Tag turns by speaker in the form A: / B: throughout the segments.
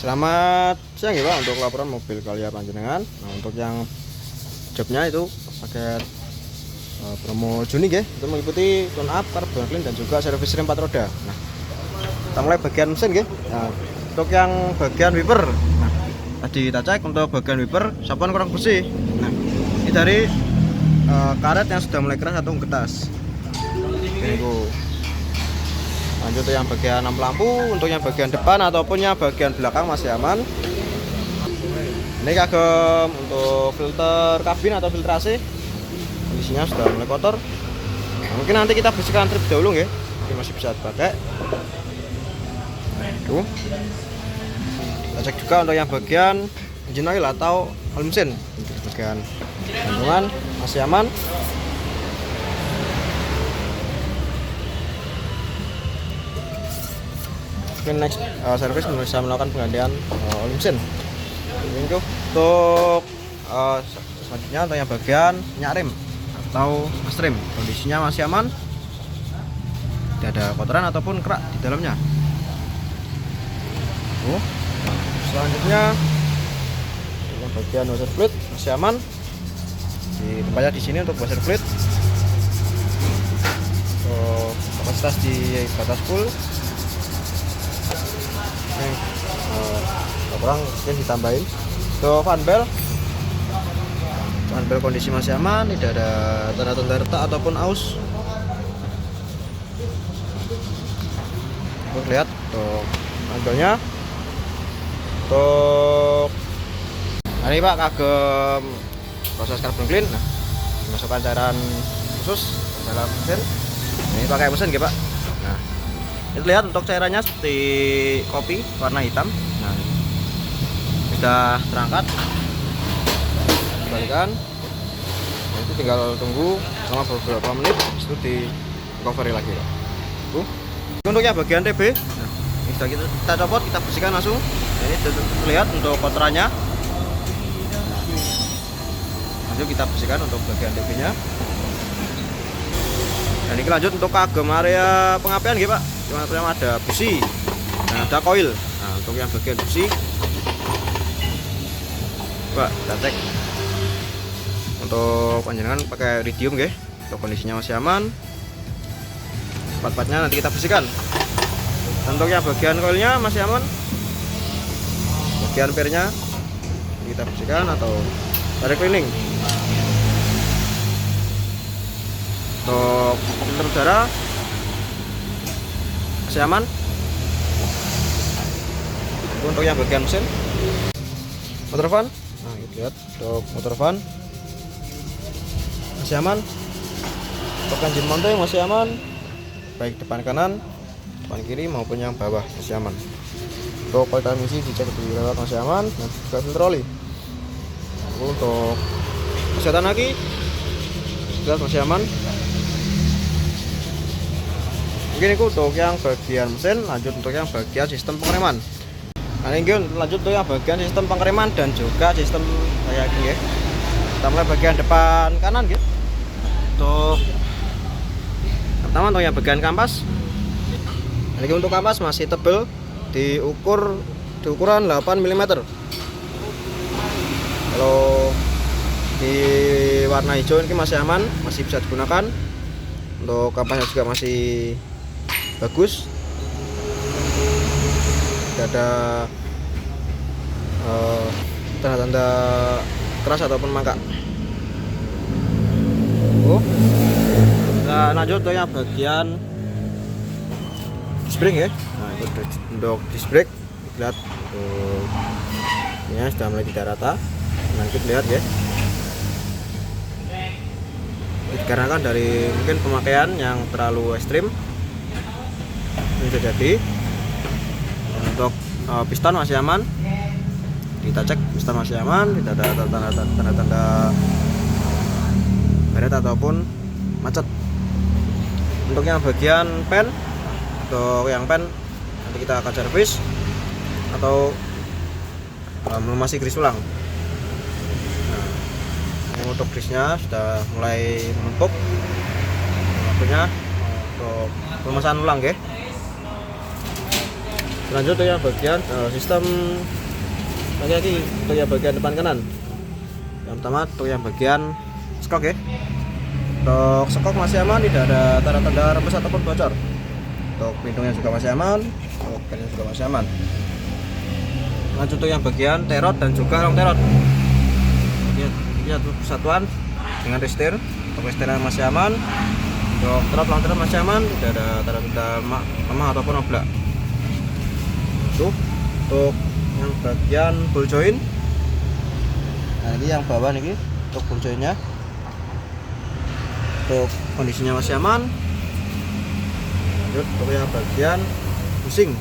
A: Selamat siang ya Pak, untuk laporan mobil Calya Panjenengan. Nah, untuk yang jobnya itu paket promo Juni ya, itu meliputi tune up, carbon clean dan juga servis rem 4 roda. Nah, kita mulai bagian mesin ya. Nah, untuk yang bagian wiper, nah, tadi kita cek untuk bagian wiper sapuan kurang bersih. Nah, ini dari karet yang sudah mulai keras atau getas. Ini tuh. Lanjut yang bagian lampu, untuk yang bagian depan ataupun yang bagian belakang masih aman. Ini kagem untuk filter kabin atau filtrasi, kondisinya sudah mulai kotor. Nah, mungkin nanti kita bersihkan terlebih dahulu ya, mungkin masih bisa dipakai. Tuh. Kita cek juga untuk yang bagian engine oil atau oil mesin. Untuk bagian gantungan masih aman. Mungkin next service bisa melakukan penggantian oil mesin. Ini tuh untuk selanjutnya untuk yang bagian minyak rem atau as rem, kondisinya masih aman, tidak ada kotoran ataupun kerak di dalamnya. Selanjutnya yang bagian washer fluid masih aman, ditempatnya di sini untuk washer fluid. Kapasitas di batas full. Kurang mungkin ditambahin. Untuk fan belt kondisi masih aman, tidak ada tanda-tanda retak ataupun aus. Lihat untuk fan beltnya. Untuk ini Pak kagem proses carbon clean. Nah, dimasukkan cairan khusus dalam mesin. Ini pakai mesin ya Pak. Nah, itu lihat untuk cairannya seperti kopi warna hitam. Nah, sudah terangkat, kembalikan. Nah, itu tinggal tunggu selama beberapa menit, itu di recovery lagi Pak. Untuk yang bagian TB, nah, ini sudah kita copot, kita bersihkan langsung. Nah, ini terlihat untuk kotorannya. Langsung kita bersihkan untuk bagian TB nya. Dan ini lanjut untuk kagem area pengapian ya Pak. Cuma ada busi dan ada koil. Nah, untuk yang bagian busi Pak, kita cek untuk panjenengan pakai iridium ya. Untuk kondisinya masih aman, part-partnya nanti kita bersihkan. Dan untuk yang bagian koilnya masih aman, bagian pernya kita bersihkan atau ada cleaning. Untuk filter udara masih aman. Untuk yang bagian mesin, motor fan, nah lihat untuk motor fan masih aman. Untuk engine mounting masih aman, baik depan kanan, depan kiri maupun yang bawah masih aman. Untuk coil transmisi dicek di lewat masih aman, dan juga filter oli. Untuk kesehatan lagi jelas masih aman. Mungkin itu untuk yang bagian mesin. Lanjut untuk yang bagian sistem pengereman. Nah, ini lanjut untuk yang bagian sistem pengereman dan juga sistem kayak gini ya. Kita mulai bagian depan kanan gitu. Untuk pertama untuk yang bagian kampas. Ini untuk kampas masih tebal, di ukuran 8 mm. Kalau di warna hijau ini masih aman, masih bisa digunakan. Untuk kampasnya juga masih bagus, tidak ada tanda-tanda keras ataupun mangkak. Nah, lanjut untuk yang bagian disc brake ya. Nah, itu untuk disc brake lihat ini sudah mulai tidak rata. Nah, kita lihat ya, dikarenakan dari mungkin pemakaian yang terlalu ekstrim ini sudah jadi. Dan untuk piston masih aman, kita cek piston masih aman, tidak ada tanda-tanda baret ataupun macet. Untuk yang bagian pen, nanti kita akan servis atau melumasi gris ulang. Untuk grisnya sudah mulai menumpuk, waktunya untuk pemesan ulang ya. Lanjut untuk yang bagian sistem lagi untuk yang bagian depan kanan. Yang pertama untuk yang bagian skok ya. Untuk skok masih aman, tidak ada tanda-tanda rembes ataupun bocor. Untuk pintunya juga masih aman, untuk pelnya juga masih aman. Lanjut untuk yang bagian terot dan juga long terot. Ini satu kesatuan dengan restir. Untuk restirnya masih aman. Untuk terot long terot masih aman, tidak ada tanda-tanda lemah ataupun oblak. Tuh, untuk yang bagian ball joint. Nah, ini yang bawah nih untuk ball jointnya. Untuk kondisinya masih aman. Lanjut untuk yang bagian busing.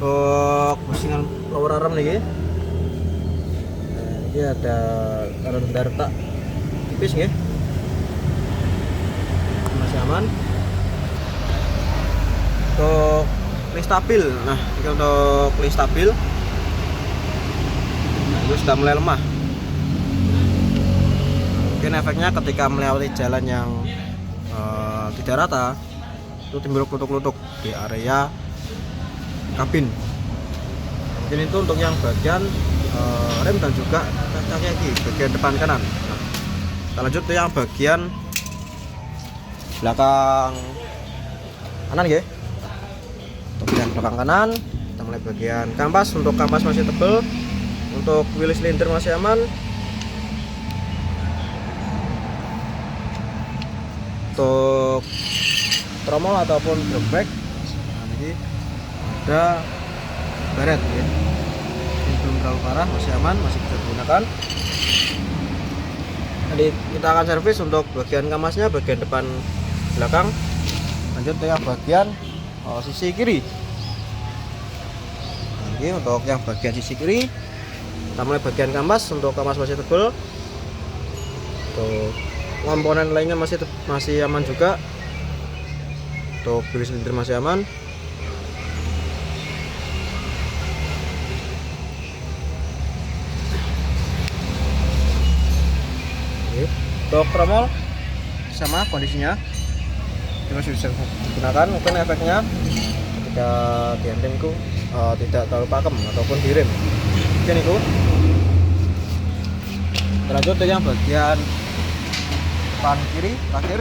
A: Untuk busingan lower arm nih. Nah, ini ada tanda retak tipis ya. Masih aman. Untuk klik stabil. Nah, ini untuk klik stabil. Nah, itu sudah mulai lemah. Mungkin efeknya ketika melewati jalan yang tidak rata, itu timbul klutuk-klutuk di area kabin. Mungkin itu untuk yang bagian rem dan juga kaki bagian depan kanan. Nah, kita lanjut ke yang bagian belakang kanan ya. Untuk bagian belakang kanan, kita mulai bagian kampas. Untuk kampas masih tebal, untuk wheel silinder masih aman. Untuk tromol ataupun drum brake, nah, ini ada baret ya. Ini belum terlalu parah, masih aman, masih bisa digunakan. Jadi kita akan servis untuk bagian kamasnya, bagian depan belakang. Lanjut ke yang bagian sisi kiri. Nah, ini untuk yang bagian sisi kiri, kita mulai bagian kampas. Untuk kampas masih tebal. Untuk komponen lainnya masih aman juga. Untuk wheel silinder masih aman. Untuk tromol sama kondisinya masih bisa digunakan. Mungkin efeknya ketika diending itu tidak terlalu pakem ataupun direm. Mungkin itu. Lanjut ke yang bagian depan kiri terakhir.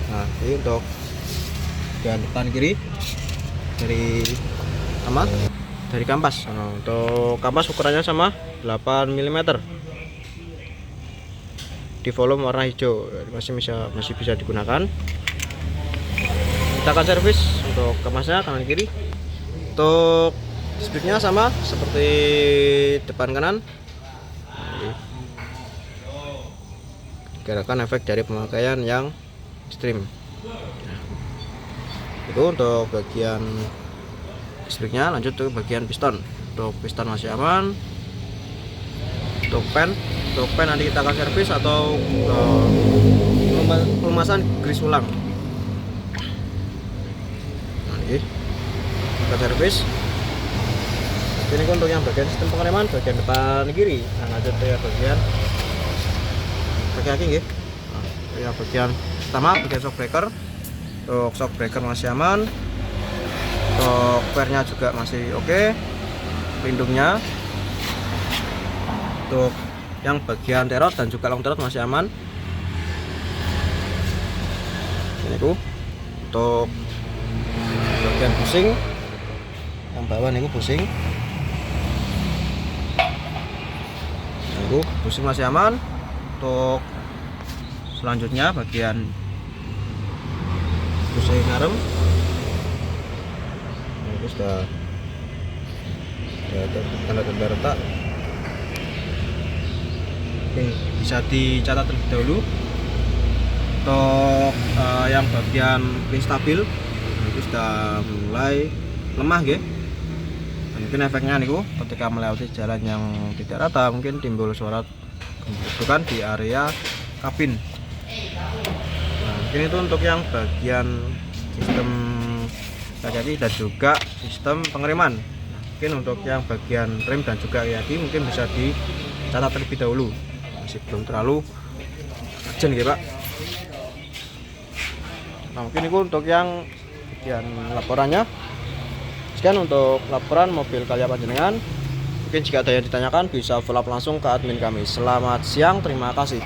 A: Nah, ini untuk bagian depan kiri dari kampas. Nah, untuk kampas ukurannya sama 8 mm di volume warna hijau, masih bisa digunakan. Kita akan servis untuk kamasnya kanan kiri. Untuk speednya sama seperti depan kanan. Dikarenakan efek dari pemakaian yang ekstrim. Itu untuk bagian listriknya. Lanjut ke bagian piston. Untuk piston masih aman. Untuk pen nanti kita akan servis atau pelumasan grease ulang. Nah, ini kita servis. Ini untuk yang bagian sistem pengereman bagian depan kiri. Nah, lanjut ke bagian kaki nggih. Nah, ya bagian pertama bagian shock breaker. Untuk shock breaker masih aman. Untuk fairnya juga masih oke. Pelindungnya. Untuk yang bagian terot dan juga long terot masih aman. Ini tuh untuk bagian busing yang bawah nih busing. Itu busing masih aman. Untuk selanjutnya bagian busing arem, ini sudah ada tanda-tanda retak. Oke, bisa dicatat terlebih dahulu. Untuk yang bagian ring stabil itu sudah mulai lemah ya. Mungkin efeknya nih ketika melewati jalan yang tidak rata mungkin timbul suara bukan di area kabin. Nah, mungkin itu untuk yang bagian sistem kaki dan juga sistem pengereman. Mungkin untuk yang bagian rem dan juga kaki mungkin bisa dicatat terlebih dahulu. Masih belum terlalu urgent ya Pak. Nah, mungkin itu untuk yang bagian laporannya. Sekian untuk laporan mobil Calya panjenengan. Mungkin jika ada yang ditanyakan bisa follow up langsung ke admin kami. Selamat siang, terima kasih.